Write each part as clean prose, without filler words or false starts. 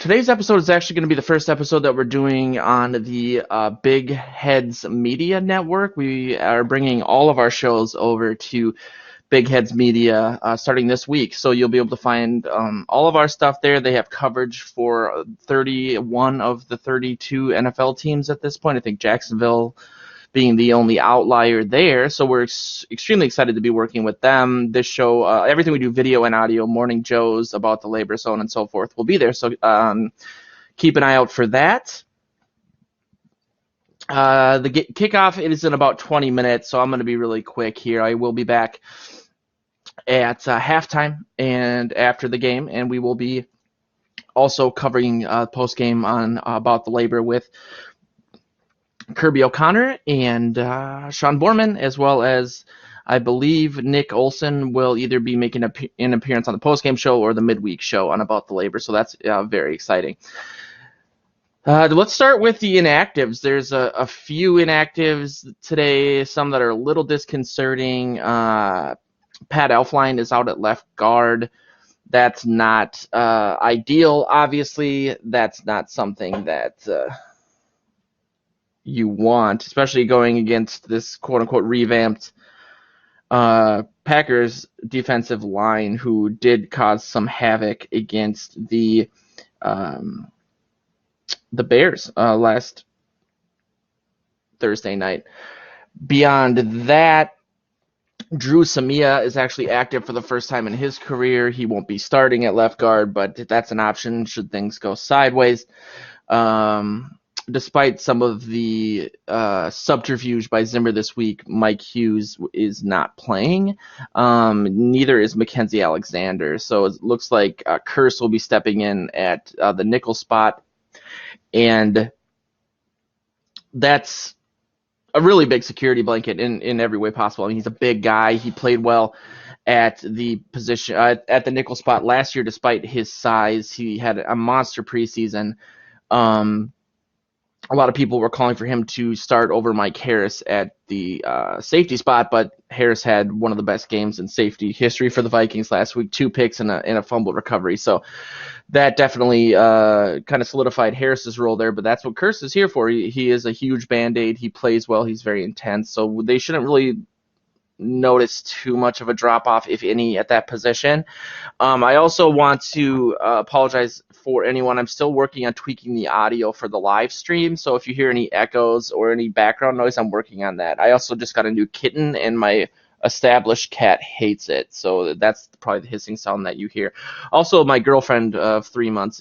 Today's episode is actually going to be the first episode that we're doing on the Big Heads Media Network. We are bringing all of our shows over to Big Heads Media starting this week. So you'll be able to find all of our stuff there. They have coverage for 31 of the 32 NFL teams at this point. I think Jacksonville being the only outlier there. So we're extremely excited to be working with them. This show, everything we do, video and audio, Morning Joes, About the Labor Zone, and so forth, will be there. So keep an eye out for that. The kickoff is in about 20 minutes, so I'm going to be really quick here. I will be back at halftime and after the game, and we will be also covering post-game on About the Labor with Kirby O'Connor and Sean Borman, as well as I believe Nick Olson will either be making an appearance on the postgame show or the midweek show on About the Labor, so that's very exciting. Let's start with the inactives. There's a few inactives today, some that are a little disconcerting. Pat Elflein is out at left guard. That's not ideal, obviously. That's not something that you want, especially going against this quote-unquote revamped Packers defensive line, who did cause some havoc against the Bears last Thursday night. Beyond that, Drew Samia is actually active for the first time in his career. He won't be starting at left guard, but that's an option should things go sideways. Despite some of the subterfuge by Zimmer this week, Mike Hughes is not playing. Neither is Mackenzie Alexander. So it looks like Curse will be stepping in at the nickel spot. And that's a really big security blanket in every way possible. I mean, he's a big guy. He played well at the position at the nickel spot last year, despite his size. He had a monster preseason. A lot of people were calling for him to start over Mike Harris at the safety spot, but Harris had one of the best games in safety history for the Vikings last week, 2 picks and a fumble recovery. So that definitely kind of solidified Harris's role there, but that's what Curse is here for. He is a huge Band-Aid. He plays well. He's very intense. So they shouldn't really notice too much of a drop-off, if any, at that position. I also want to apologize for anyone. I'm still working on tweaking the audio for the live stream, so if you hear any echoes or any background noise, I'm working on that. I also just got a new kitten, and my established cat hates it, so that's probably the hissing sound that you hear. Also, my girlfriend of 3 months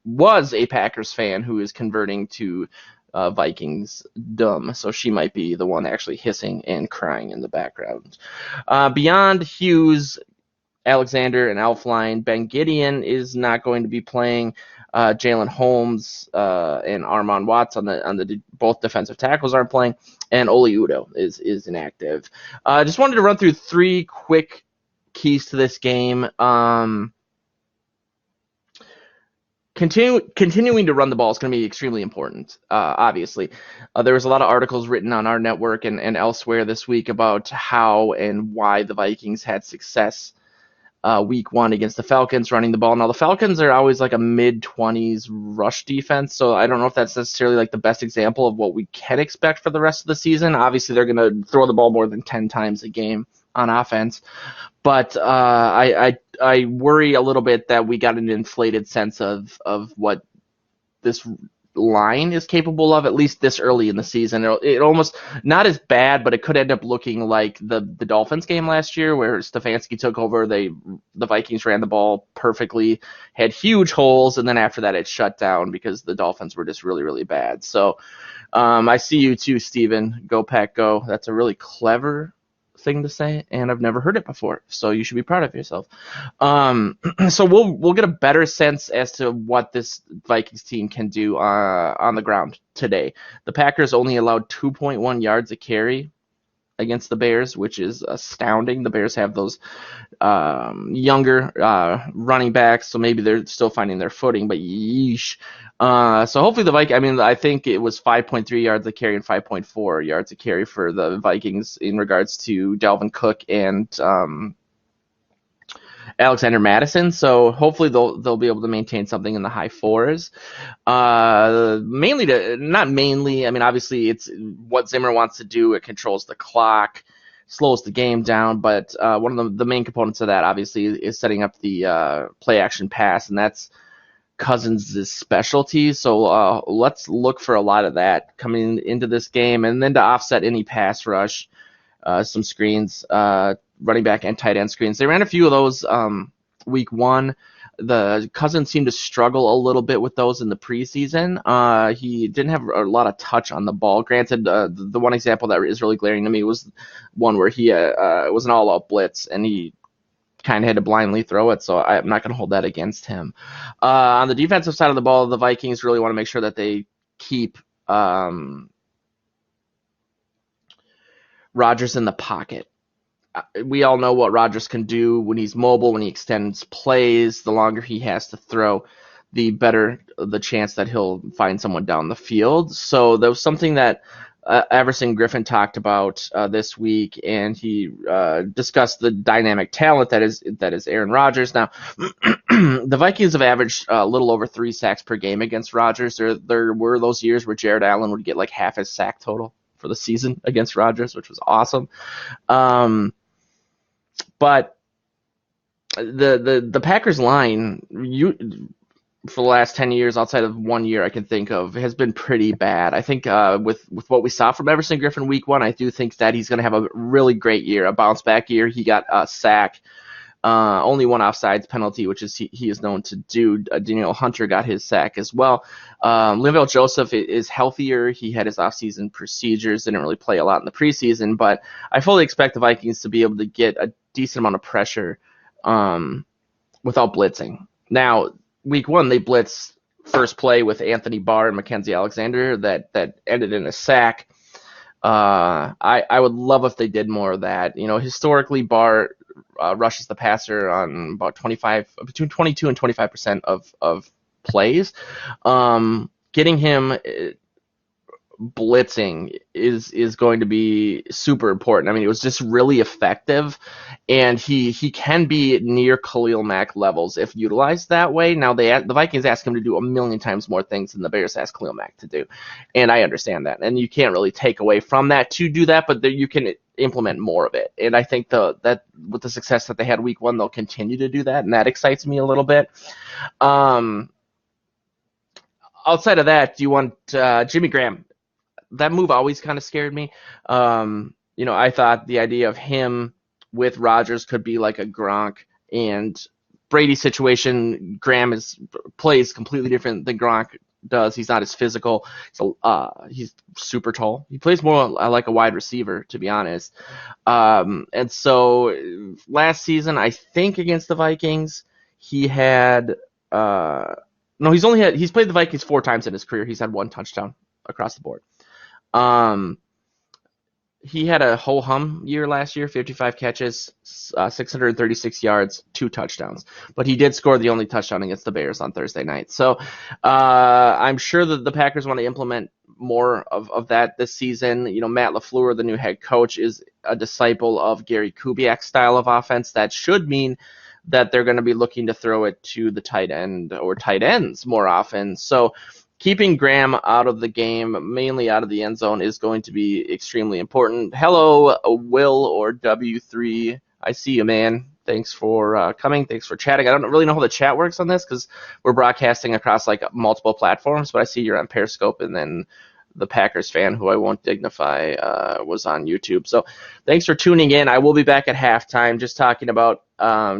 was a Packers fan who is converting to Vikings dumb, so she might be the one actually hissing and crying in the background. Beyond Hughes, Alexander, and Elflein, Ben Gideon is not going to be playing. Jalen Holmes and Armon Watts on the both defensive tackles aren't playing, and Oli Udoh is inactive. Just wanted to run through 3 quick keys to this game. Continuing to run the ball is going to be extremely important, obviously. There was a lot of articles written on our network and elsewhere this week about how and why the Vikings had success week 1 against the Falcons running the ball. Now, the Falcons are always like a mid-20s rush defense, so I don't know if that's necessarily like the best example of what we can expect for the rest of the season. Obviously, they're going to throw the ball more than 10 times a game on offense. But I worry a little bit that we got an inflated sense of what this line is capable of, at least this early in the season. It almost, not as bad, but it could end up looking like the Dolphins game last year where Stefanski took over. The Vikings ran the ball perfectly, had huge holes, and then after that it shut down because the Dolphins were just really, really bad. So I see you too, Steven. Go Pack Go. That's a really clever thing to say, and I've never heard it before, so you should be proud of yourself. So we'll get a better sense as to what this Vikings team can do on the ground today. The Packers only allowed 2.1 yards a carry against the Bears, which is astounding. The Bears have those younger running backs, so maybe they're still finding their footing, but yeesh. So hopefully the Vikings, I think it was 5.3 yards a carry and 5.4 yards a carry for the Vikings in regards to Dalvin Cook and Alexander Madison. So hopefully they'll be able to maintain something in the high fours. Mainly to not mainly. I mean, obviously it's what Zimmer wants to do. It controls the clock, slows the game down. But one of the main components of that, obviously, is setting up the play action pass, and that's Cousins' specialty. So let's look for a lot of that coming into this game, and then to offset any pass rush, some screens, running back and tight end screens. They ran a few of those week one. The Cousins seemed to struggle a little bit with those in the preseason. He didn't have a lot of touch on the ball. Granted, the one example that is really glaring to me was one where he was an all-out blitz, and he kind of had to blindly throw it, so I'm not going to hold that against him. On the defensive side of the ball, the Vikings really want to make sure that they keep Rodgers in the pocket. We all know what Rodgers can do when he's mobile, when he extends plays. The longer he has to throw, the better the chance that he'll find someone down the field. So that was something that Everson Griffin talked about this week, and he discussed the dynamic talent that is Aaron Rodgers. Now, the Vikings have averaged a little over 3 sacks per game against Rodgers. There were those years where Jared Allen would get like half his sack total for the season against Rodgers, which was awesome. But the Packers line, for the last 10 years, outside of 1 year I can think of, has been pretty bad. I think with what we saw from Everson Griffin week one, I do think that he's going to have a really great year, a bounce back year. He got a sack, only one offsides penalty, which is he is known to do. Daniel Hunter got his sack as well. Linval Joseph is healthier. He had his offseason procedures, didn't really play a lot in the preseason, but I fully expect the Vikings to be able to get a decent amount of pressure without blitzing. Now, week one, they blitzed first play with Anthony Barr and Mackenzie Alexander that ended in a sack. I would love if they did more of that. Historically, Barr rushes the passer on about between 22 and 25% of plays. Getting him blitzing is going to be super important. I mean, it was just really effective, and he can be near Khalil Mack levels if utilized that way. Now the Vikings ask him to do a million times more things than the Bears ask Khalil Mack to do, and I understand that, and you can't really take away from that to do that, but you can implement more of it. And I think that with the success that they had week one, they'll continue to do that, and that excites me a little bit. Outside of that, do you want Jimmy Graham? That move always kind of scared me. I thought the idea of him with Rodgers could be like a Gronk and Brady situation. Graham plays completely different than Gronk does. He's not as physical. So he's super tall. He plays more like a wide receiver, to be honest. And so last season, I think against the Vikings, he had he's played the Vikings 4 times in his career. He's had 1 touchdown across the board. He had a ho-hum year last year, 55 catches, 636 yards, 2 touchdowns. But he did score the only touchdown against the Bears on Thursday night. So I'm sure that the Packers want to implement more of that this season. Matt LaFleur, the new head coach, is a disciple of Gary Kubiak's style of offense. That should mean that they're going to be looking to throw it to the tight end or tight ends more often. So keeping Graham out of the game, mainly out of the end zone, is going to be extremely important. Hello, Will or W3. I see you, man. Thanks for coming. Thanks for chatting. I don't really know how the chat works on this because we're broadcasting across multiple platforms, but I see you're on Periscope, and then the Packers fan, who I won't dignify, was on YouTube. So thanks for tuning in. I will be back at halftime just talking about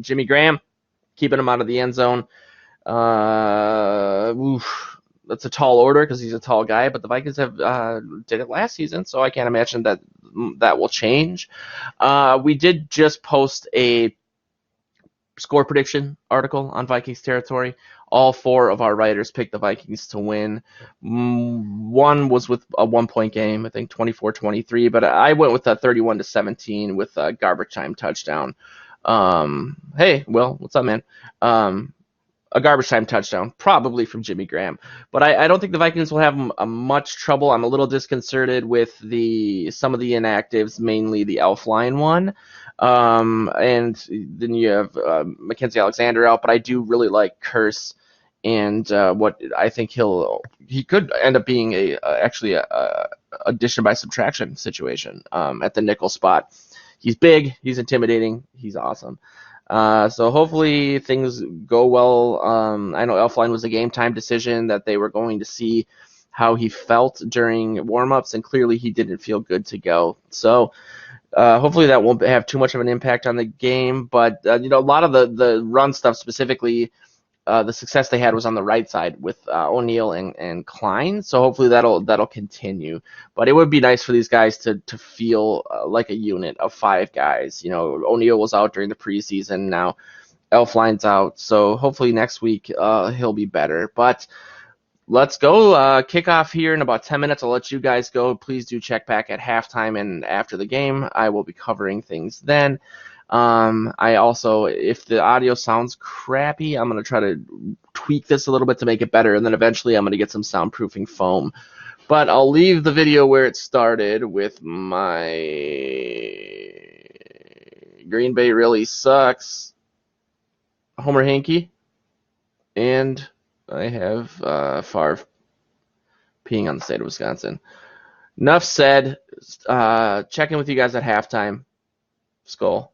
Jimmy Graham, keeping him out of the end zone. That's a tall order because he's a tall guy, but the Vikings have did it last season, so I can't imagine that will change. We did just post a score prediction article on Vikings territory. All 4 of our writers picked the Vikings to win. One was with a 1-point game, I think 24-23, but I went with a 31-17 with a garbage time touchdown. Hey, Will, what's up, man? a garbage time touchdown, probably from Jimmy Graham. But I don't think the Vikings will have much trouble. I'm a little disconcerted with some of the inactives, mainly the Elfline one. And then you have Mackenzie Alexander out, but I do really like Curse, and what I think he could end up being actually a addition by subtraction situation at the nickel spot. He's big, he's intimidating, he's awesome. So hopefully things go well. I know Elfline was a game time decision that they were going to see how he felt during warmups, and clearly he didn't feel good to go. So hopefully that won't have too much of an impact on the game. But a lot of the run stuff specifically, the success they had was on the right side with O'Neal and Klein. So hopefully that'll continue. But it would be nice for these guys to feel like a unit of 5 guys. O'Neal was out during the preseason. Now Elfline's out. So hopefully next week he'll be better. But let's go kick off here in about 10 minutes. I'll let you guys go. Please do check back at halftime and after the game. I will be covering things then. I also, if the audio sounds crappy, I'm going to try to tweak this a little bit to make it better, and then eventually I'm going to get some soundproofing foam. But I'll leave the video where it started with my Green Bay really sucks Homer Hanky, and I have Favre peeing on the state of Wisconsin. Enough said. Check in with you guys at halftime. Skull.